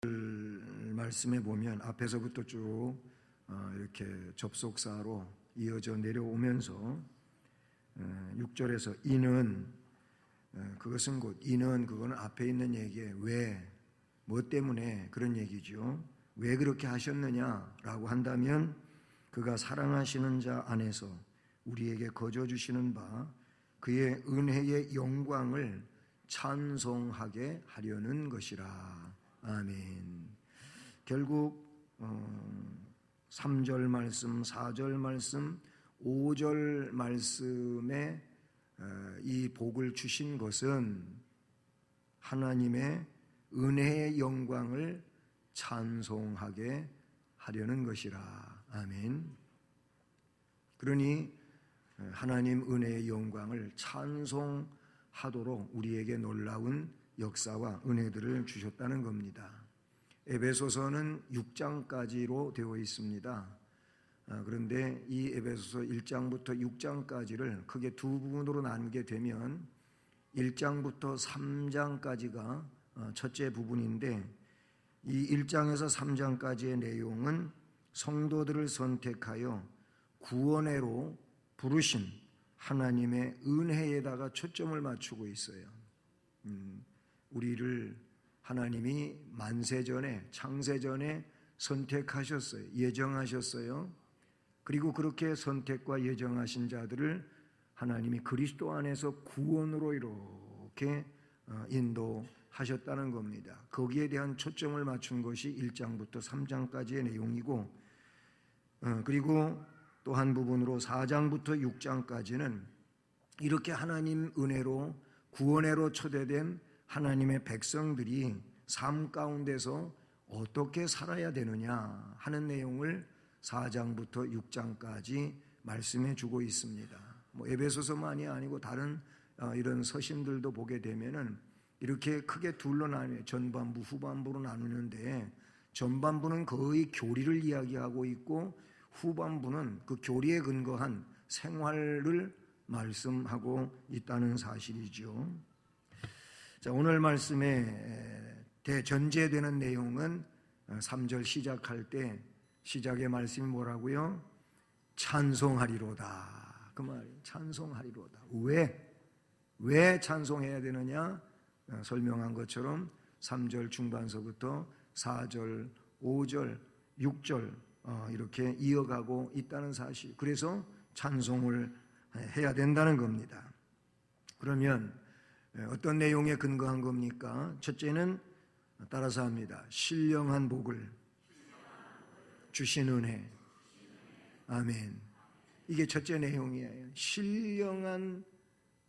말씀에 보면 앞에서부터 쭉 이렇게 접속사로 이어져 내려오면서 6절에서 이는, 그것은 곧, 이는 그거는 앞에 있는 얘기에 왜, 뭐 때문에 그런 얘기죠. 왜 그렇게 하셨느냐라고 한다면 그가 사랑하시는 자 안에서 우리에게 거저 주시는 바 그의 은혜의 영광을 찬송하게 하려는 것이라. 아멘. 결국 3절 말씀, 4절 말씀, 5절 말씀에 이 복을 주신 것은 하나님의 은혜의 영광을 찬송하게 하려는 것이라. 아멘. 그러니 하나님 은혜의 영광을 찬송하도록 우리에게 놀라운 역사와 은혜들을 주셨다는 겁니다. 에베소서는 6장까지로 되어 있습니다. 그런데 이 에베소서 1장부터 6장까지를 크게 두 부분으로 나누게 되면 1장부터 3장까지가 첫째 부분인데, 이 1장에서 3장까지의 내용은 성도들을 선택하여 구원회로 부르신 하나님의 은혜에다가 초점을 맞추고 있어요. 우리를 하나님이 만세전에, 창세전에 선택하셨어요. 예정하셨어요. 그리고 그렇게 선택과 예정하신 자들을 하나님이 그리스도 안에서 구원으로 이렇게 인도하셨다는 겁니다. 거기에 대한 초점을 맞춘 것이 1장부터 3장까지의 내용이고, 그리고 또 한 부분으로 4장부터 6장까지는 이렇게 하나님 은혜로 구원회로 초대된 하나님의 백성들이 삶 가운데서 어떻게 살아야 되느냐 하는 내용을 4장부터 6장까지 말씀해 주고 있습니다. 에베소서만이 아니고 다른 이런 서신들도 보게 되면은 이렇게 크게 둘로 나뉘어요. 전반부, 후반부로 나누는데, 전반부는 거의 교리를 이야기하고 있고 후반부는 그 교리에 근거한 생활을 말씀하고 있다는 사실이죠. 자, 오늘 말씀에 대전제되는 내용은 3절 시작할 때 시작의 말씀이 뭐라고요? 찬송하리로다. 그 말이에요. 찬송하리로다. 왜 찬송해야 되느냐? 설명한 것처럼 3절 중반서부터 4절, 5절, 6절 이렇게 이어가고 있다는 사실. 그래서 찬송을 해야 된다는 겁니다. 그러면 어떤 내용에 근거한 겁니까? 첫째는 따라서 합니다. 신령한 복을 주신 은혜. 아멘. 이게 첫째 내용이에요. 신령한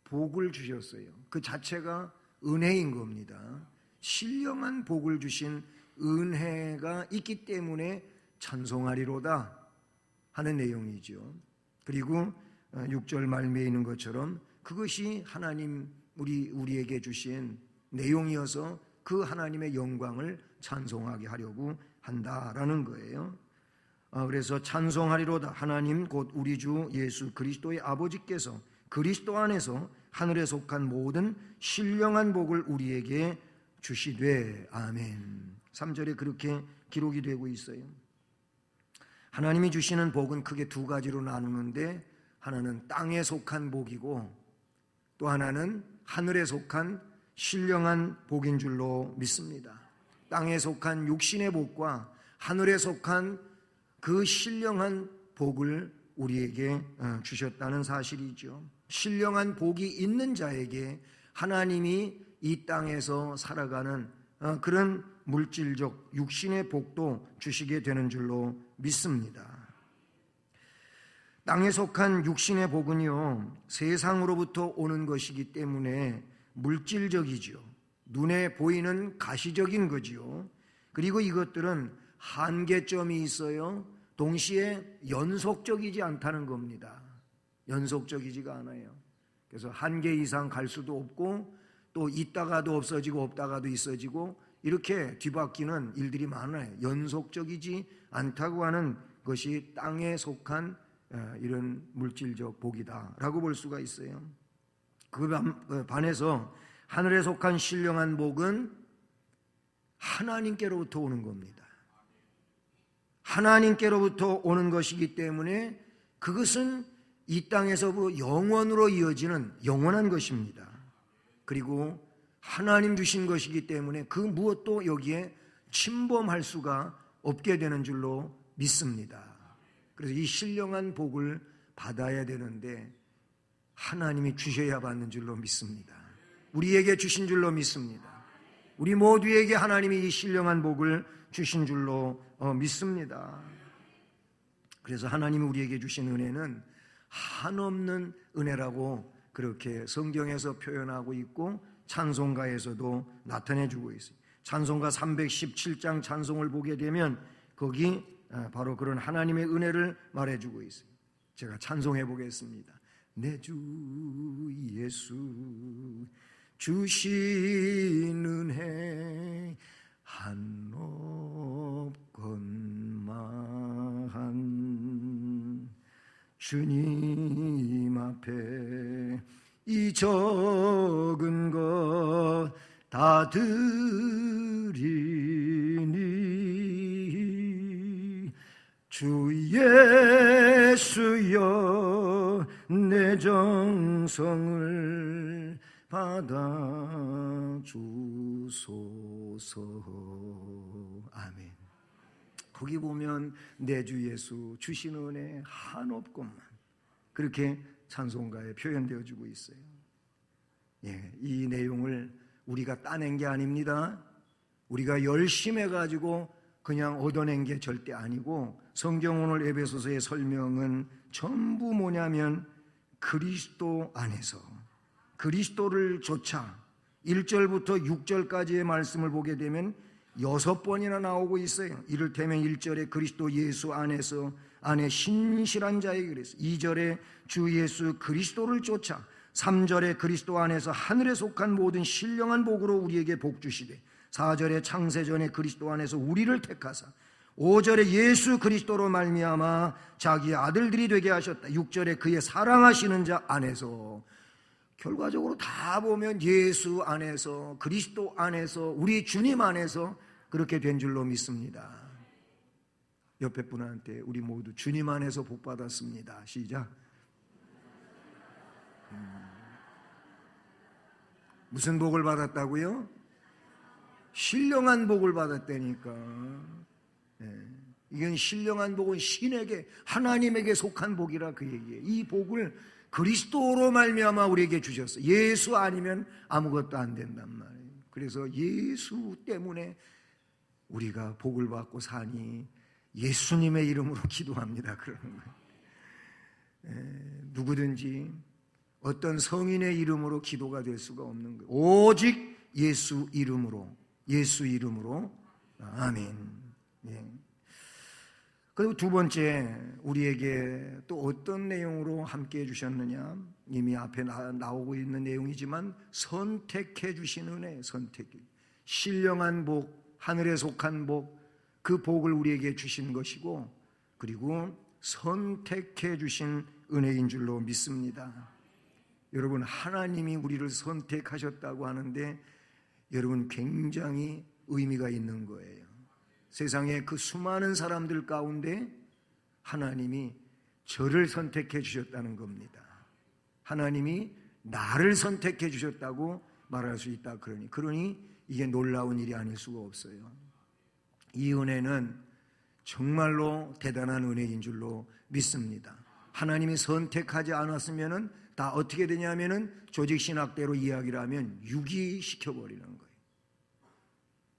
복을 주셨어요. 그 자체가 은혜인 겁니다. 신령한 복을 주신 은혜가 있기 때문에 찬송하리로다 하는 내용이죠. 그리고 6절 말미에 있는 것처럼 그것이 하나님 우리에게 주신 내용이어서 그 하나님의 영광을 찬송하게 하려고 한다라는 거예요. 그래서 찬송하리로다. 하나님 곧 우리 주 예수 그리스도의 아버지께서 그리스도 안에서 하늘에 속한 모든 신령한 복을 우리에게 주시되. 아멘. 3절에 그렇게 기록이 되고 있어요. 하나님이 주시는 복은 크게 두 가지로 나누는데, 하나는 땅에 속한 복이고 또 하나는 하늘에 속한 신령한 복인 줄로 믿습니다. 땅에 속한 육신의 복과 하늘에 속한 그 신령한 복을 우리에게 주셨다는 사실이죠. 신령한 복이 있는 자에게 하나님이 이 땅에서 살아가는 그런 물질적 육신의 복도 주시게 되는 줄로 믿습니다. 땅에 속한 육신의 복은요, 세상으로부터 오는 것이기 때문에 물질적이죠. 눈에 보이는 가시적인 거지요. 그리고 이것들은 한계점이 있어요. 동시에 연속적이지 않다는 겁니다. 연속적이지가 않아요. 그래서 한계 이상 갈 수도 없고, 또 있다가도 없어지고 없다가도 있어지고, 이렇게 뒤바뀌는 일들이 많아요. 연속적이지 않다고 하는 것이 땅에 속한 이런 물질적 복이다라고 볼 수가 있어요. 그 반해서 하늘에 속한 신령한 복은 하나님께로부터 오는 겁니다. 하나님께로부터 오는 것이기 때문에 그것은 이 땅에서 영원으로 이어지는 영원한 것입니다. 그리고 하나님 주신 것이기 때문에 그 무엇도 여기에 침범할 수가 없게 되는 줄로 믿습니다. 그래서 이 신령한 복을 받아야 되는데 하나님이 주셔야 받는 줄로 믿습니다. 우리에게 주신 줄로 믿습니다. 우리 모두에게 하나님이 이 신령한 복을 주신 줄로 믿습니다. 그래서 하나님이 우리에게 주신 은혜는 한없는 은혜라고 그렇게 성경에서 표현하고 있고 찬송가에서도 나타내주고 있어요. 찬송가 317장 찬송을 보게 되면 거기 바로 그런 하나님의 은혜를 말해주고 있어요. 제가 찬송해 보겠습니다. 내 주 예수 주신 은혜 한없건만 주님 앞에 이 적은 것 다 드리니 주 예수여 내 정성을 받아주소서. 아멘. 거기 보면 내 주 예수 주신 은혜 한없건만 그렇게 찬송가에 표현되어 주고 있어요. 예, 이 내용을 우리가 따낸 게 아닙니다. 우리가 열심히 해가지고 그냥 얻어낸 게 절대 아니고 성경 오늘 에베소서의 설명은 전부 뭐냐면 그리스도 안에서 그리스도를 좇아 1절부터 6절까지의 말씀을 보게 되면 6번이나 나오고 있어요. 이를테면 1절에 그리스도 예수 안에서 안에 신실한 자에게 그랬어요. 2절에 주 예수 그리스도를 쫓아 3절에 그리스도 안에서 하늘에 속한 모든 신령한 복으로 우리에게 복 주시되 4절에 창세전에 그리스도 안에서 우리를 택하사 5절에 예수 그리스도로 말미암아 자기의 아들들이 되게 하셨다. 6절에 그의 사랑하시는 자 안에서 결과적으로 다 보면 예수 안에서 그리스도 안에서 우리 주님 안에서 그렇게 된 줄로 믿습니다. 옆에 분한테 우리 모두 주님 안에서 복 받았습니다. 시작. 무슨 복을 받았다고요? 신령한 복을 받았다니까. 이건 신령한 복은 신에게 하나님에게 속한 복이라 그 얘기예요. 이 복을 그리스도로 말미암아 우리에게 주셨어요. 예수 아니면 아무것도 안 된단 말이에요. 그래서 예수 때문에 우리가 복을 받고 사니 예수님의 이름으로 기도합니다. 그러는 거예요. 누구든지 어떤 성인의 이름으로 기도가 될 수가 없는 거예요. 오직 예수 이름으로 아멘. 예. 그리고 두 번째 우리에게 또 어떤 내용으로 함께 해주셨느냐, 이미 앞에 나오고 있는 내용이지만 선택해 주신 은혜, 신령한 복, 하늘에 속한 복, 그 복을 우리에게 주신 것이고 그리고 선택해 주신 은혜인 줄로 믿습니다. 여러분, 하나님이 우리를 선택하셨다고 하는데 여러분 굉장히 의미가 있는 거예요. 세상에 그 수많은 사람들 가운데 하나님이 저를 선택해 주셨다는 겁니다. 하나님이 나를 선택해 주셨다고 말할 수 있다. 그러니 이게 놀라운 일이 아닐 수가 없어요. 이 은혜는 정말로 대단한 은혜인 줄로 믿습니다. 하나님이 선택하지 않았으면은 다 어떻게 되냐면은 조직신학대로 이야기를 하면 유기시켜버리는 거예요.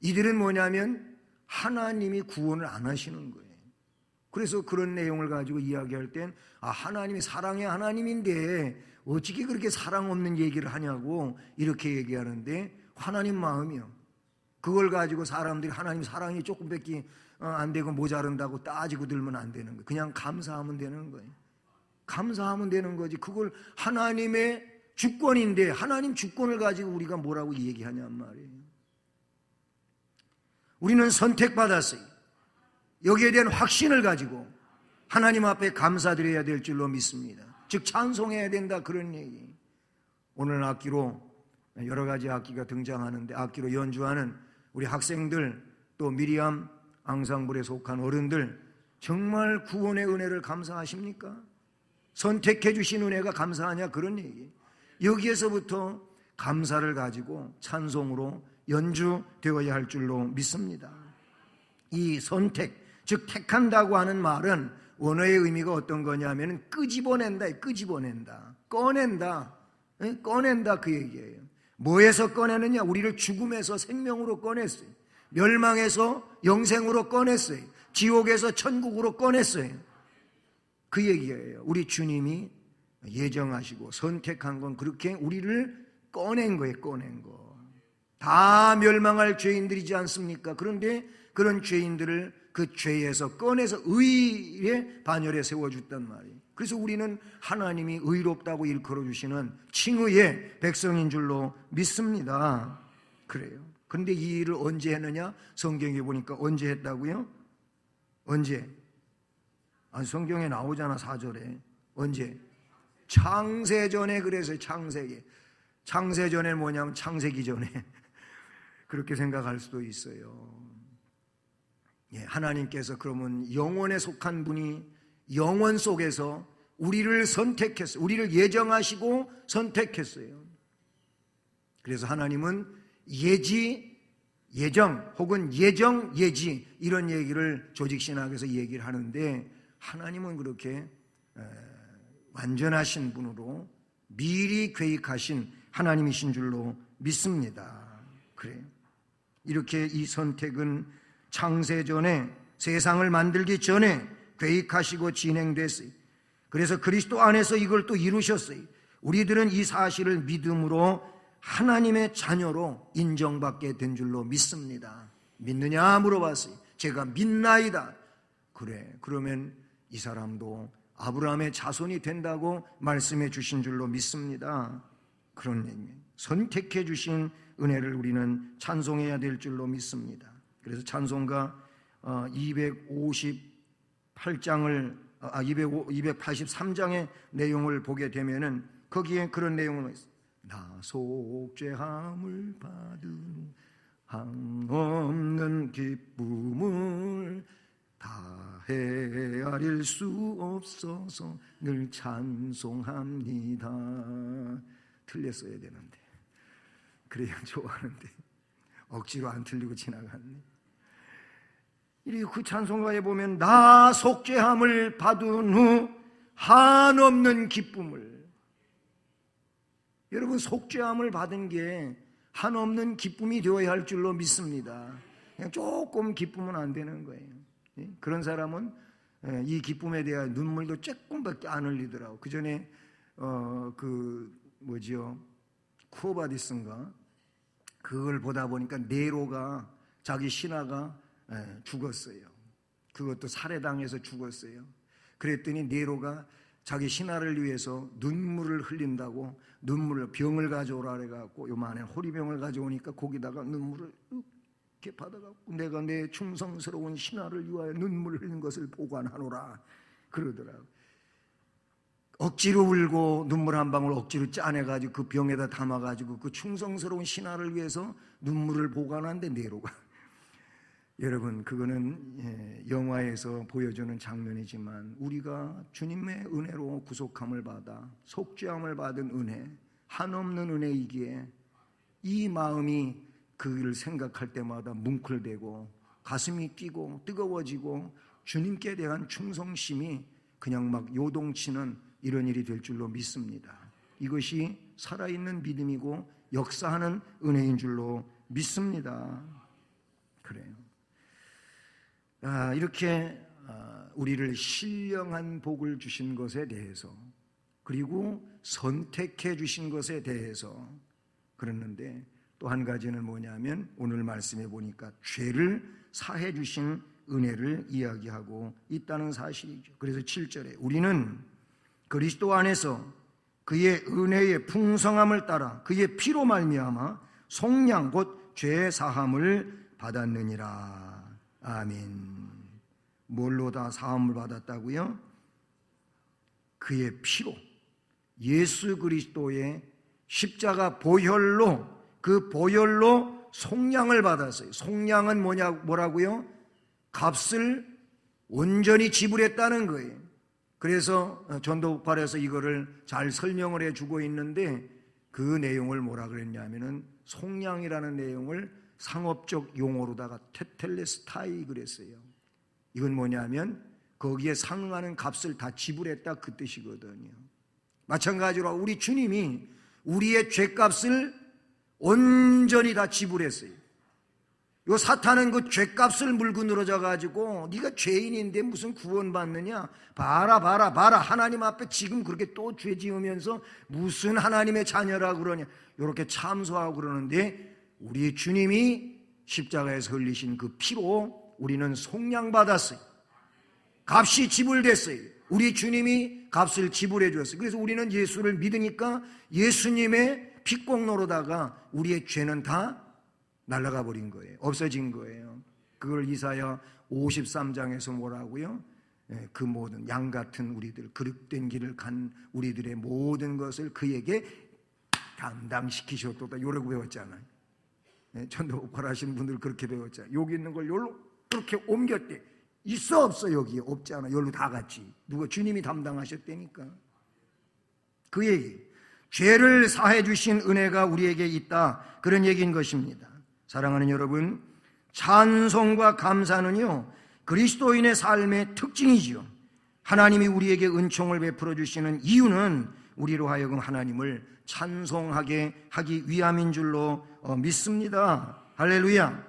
이들은 뭐냐면 하나님이 구원을 안 하시는 거예요. 그래서 그런 내용을 가지고 이야기할 땐 하나님이 사랑의 하나님인데 어떻게 그렇게 사랑 없는 얘기를 하냐고 이렇게 얘기하는데 하나님 마음이요. 그걸 가지고 사람들이 하나님 사랑이 조금밖에 안 되고 모자른다고 따지고 들면 안 되는 거예요. 그냥 감사하면 되는 거예요. 감사하면 되는 거지. 그걸 하나님의 주권인데 하나님 주권을 가지고 우리가 뭐라고 얘기하냔 말이에요. 우리는 선택받았어요. 여기에 대한 확신을 가지고 하나님 앞에 감사드려야 될 줄로 믿습니다. 즉 찬송해야 된다, 그런 얘기. 오늘 악기로 여러 가지 악기가 등장하는데 악기로 연주하는 우리 학생들 또 미리암 앙상블에 속한 어른들 정말 구원의 은혜를 감사하십니까? 선택해 주신 은혜가 감사하냐 그런 얘기. 여기에서부터 감사를 가지고 찬송으로 연주되어야 할 줄로 믿습니다. 이 선택, 즉 택한다고 하는 말은 원어의 의미가 어떤 거냐면 끄집어낸다, 끄집어낸다, 꺼낸다, 꺼낸다 그 얘기예요. 뭐에서 꺼내느냐? 우리를 죽음에서 생명으로 꺼냈어요. 멸망에서 영생으로 꺼냈어요. 지옥에서 천국으로 꺼냈어요. 그 얘기예요. 우리 주님이 예정하시고 선택한 건 그렇게 우리를 꺼낸 거예요. 꺼낸 거. 다 멸망할 죄인들이지 않습니까? 그런데 그런 죄인들을 그 죄에서 꺼내서 의의 반열에 세워줬단 말이에요. 그래서 우리는 하나님이 의롭다고 일컬어 주시는 칭의의 백성인 줄로 믿습니다. 그래요. 그런데 이 일을 언제 했느냐? 성경에 보니까 언제 했다고요? 언제? 성경에 나오잖아, 4절에. 언제? 창세전에. 그래서 창세기. 창세전에 뭐냐면 창세기 전에. 그렇게 생각할 수도 있어요. 하나님께서 그러면 영원에 속한 분이 영원 속에서 우리를 선택했어요. 우리를 예정하시고 선택했어요. 그래서 하나님은 예지, 예정 혹은 예정, 예지 이런 얘기를 조직신학에서 얘기를 하는데 하나님은 그렇게 완전하신 분으로 미리 계획하신 하나님이신 줄로 믿습니다. 그래요. 이렇게 이 선택은 창세전에 세상을 만들기 전에 계획하시고 진행됐어요. 그래서 그리스도 안에서 이걸 또 이루셨어요. 우리들은 이 사실을 믿음으로 하나님의 자녀로 인정받게 된 줄로 믿습니다. 믿느냐 물어봤어요. 제가 믿나이다. 그래, 그러면 이 사람도 아브라함의 자손이 된다고 말씀해 주신 줄로 믿습니다. 그런 얘기. 선택해 주신 은혜를 우리는 찬송해야 될 줄로 믿습니다. 그래서 찬송가 283장의 내용을 보게 되면은 거기에 그런 내용을 있어요. 나 속죄함을 받은 한없는 기쁨을 다 헤아릴 수 없어서 늘 찬송합니다. 틀렸어야 되는데 그래야 좋아하는데 억지로 안 틀리고 지나갔네. 그리고 그 찬송가에 보면 나 속죄함을 받은 후 한없는 기쁨을. 여러분 속죄함을 받은 게 한없는 기쁨이 되어야 할 줄로 믿습니다. 그냥 조금 기쁨은 안 되는 거예요. 그런 사람은 이 기쁨에 대한 눈물도 조금밖에 안 흘리더라고. 그 전에 쿠어바디스인가 그걸 보다 보니까 네로가 자기 신하가 죽었어요. 그것도 살해당해서 죽었어요. 그랬더니 네로가 자기 신하를 위해서 눈물을 흘린다고 병을 가져오라 그래갖고 요만한 호리병을 가져오니까 거기다가 눈물을 이렇게 받아갖고 내가 내 충성스러운 신하를 위하여 눈물을 흘린 것을 보관하노라 그러더라고. 억지로 울고 눈물 한 방울 억지로 짜내가지고 그 병에다 담아가지고 그 충성스러운 신하를 위해서 눈물을 보관한데 네로가. 여러분 그거는 영화에서 보여주는 장면이지만 우리가 주님의 은혜로 구속함을 받아 속죄함을 받은 은혜, 한없는 은혜이기에 이 마음이 그를 생각할 때마다 뭉클대고 가슴이 뛰고 뜨거워지고 주님께 대한 충성심이 그냥 막 요동치는 이런 일이 될 줄로 믿습니다. 이것이 살아있는 믿음이고 역사하는 은혜인 줄로 믿습니다. 그래요. 이렇게 우리를 신령한 복을 주신 것에 대해서 그리고 선택해 주신 것에 대해서 그랬는데 또 한 가지는 뭐냐면 오늘 말씀해 보니까 죄를 사해 주신 은혜를 이야기하고 있다는 사실이죠. 그래서 7절에 우리는 그리스도 안에서 그의 은혜의 풍성함을 따라 그의 피로 말미암아 속량 곧 죄 사함을 받았느니라. 아멘. 뭘로 다 사함을 받았다고요? 그의 피로, 예수 그리스도의 십자가 보혈로, 그 보혈로 속량을 받았어요. 속량은 뭐라고요? 값을 온전히 지불했다는 거예요. 그래서 전도폭발에서 이거를 잘 설명을 해주고 있는데 그 내용을 뭐라 그랬냐면은 속량이라는 내용을 상업적 용어로다가 테텔레스타이 그랬어요. 이건 뭐냐면 거기에 상응하는 값을 다 지불했다 그 뜻이거든요. 마찬가지로 우리 주님이 우리의 죄값을 온전히 다 지불했어요. 요 사탄은 그 죄값을 물고 늘어져 가지고 네가 죄인인데 무슨 구원받느냐, 봐라 하나님 앞에 지금 그렇게 또 죄 지으면서 무슨 하나님의 자녀라 그러냐, 이렇게 참소하고 그러는데 우리 주님이 십자가에서 흘리신 그 피로 우리는 속량받았어요. 값이 지불됐어요. 우리 주님이 값을 지불해 주었어요. 그래서 우리는 예수를 믿으니까 예수님의 피공로로다가 우리의 죄는 다 날아가 버린 거예요. 없어진 거예요. 그걸 이사야 53장에서 뭐라고요? 그 모든 양 같은 우리들, 그릇된 길을 간 우리들의 모든 것을 그에게 담당시키셨도다. 요라고 배웠잖아요. 전도폭발하시는 분들 그렇게 배웠잖아요. 여기 있는 걸 요로 그렇게 옮겼대. 있어 없어? 여기 없지 않아. 여기로 다 갔지. 누가 주님이 담당하셨다니까. 그 얘기. 죄를 사해 주신 은혜가 우리에게 있다. 그런 얘기인 것입니다. 사랑하는 여러분, 찬송과 감사는요 그리스도인의 삶의 특징이지요. 하나님이 우리에게 은총을 베풀어 주시는 이유는 우리로 하여금 하나님을 찬송하게 하기 위함인 줄로 믿습니다. 할렐루야.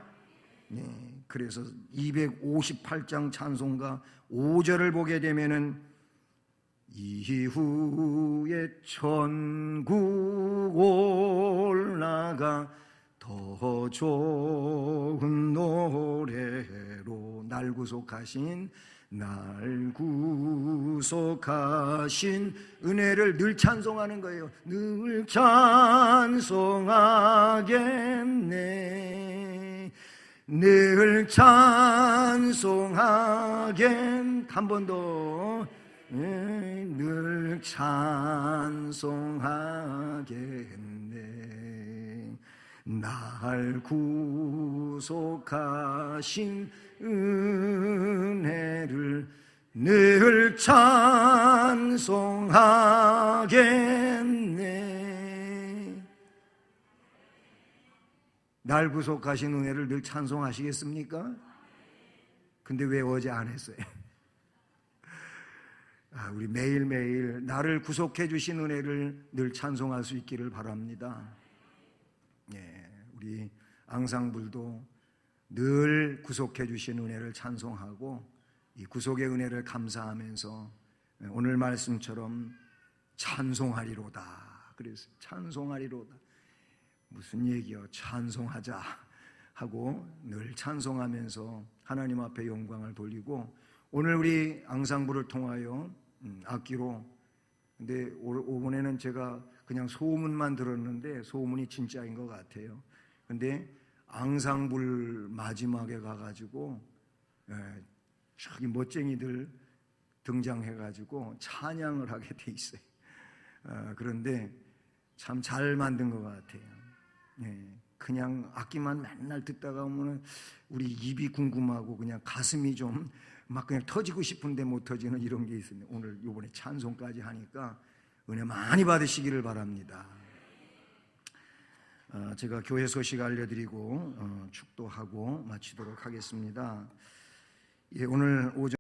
네, 그래서 258장 찬송가 5절을 보게 되면은 이후에 천국 올라가 더 좋은 노래로 날 구속하신 은혜를 늘 찬송하는 거예요. 늘 찬송하겠네. 늘 찬송하겠. 한 번 더. 늘 찬송하겠네. 날 구속하신 은혜를 늘 찬송하겠네. 날 구속하신 은혜를 늘 찬송하시겠습니까? 근데 왜 어제 안 했어요? 우리 매일매일 나를 구속해 주신 은혜를 늘 찬송할 수 있기를 바랍니다. 우리 앙상블도 늘 구속해 주신 은혜를 찬송하고 이 구속의 은혜를 감사하면서 오늘 말씀처럼 찬송하리로다 그랬어요. 찬송하리로다. 무슨 얘기요? 찬송하자 하고 늘 찬송하면서 하나님 앞에 영광을 돌리고, 오늘 우리 앙상블을 통하여 악기로, 근데 이번에는 제가 그냥 소문만 들었는데 소문이 진짜인 것 같아요. 근데 앙상블 마지막에 가가지고 저기 멋쟁이들 등장해가지고 찬양을 하게 돼 있어요. 그런데 참 잘 만든 것 같아요. 그냥 악기만 맨날 듣다가 보면 우리 입이 궁금하고 그냥 가슴이 좀 막 그냥 터지고 싶은데 못 터지는 이런 게 있습니다. 오늘 이번에 찬송까지 하니까 은혜 많이 받으시기를 바랍니다. 제가 교회 소식 알려드리고 축도하고 마치도록 하겠습니다. 오늘 오전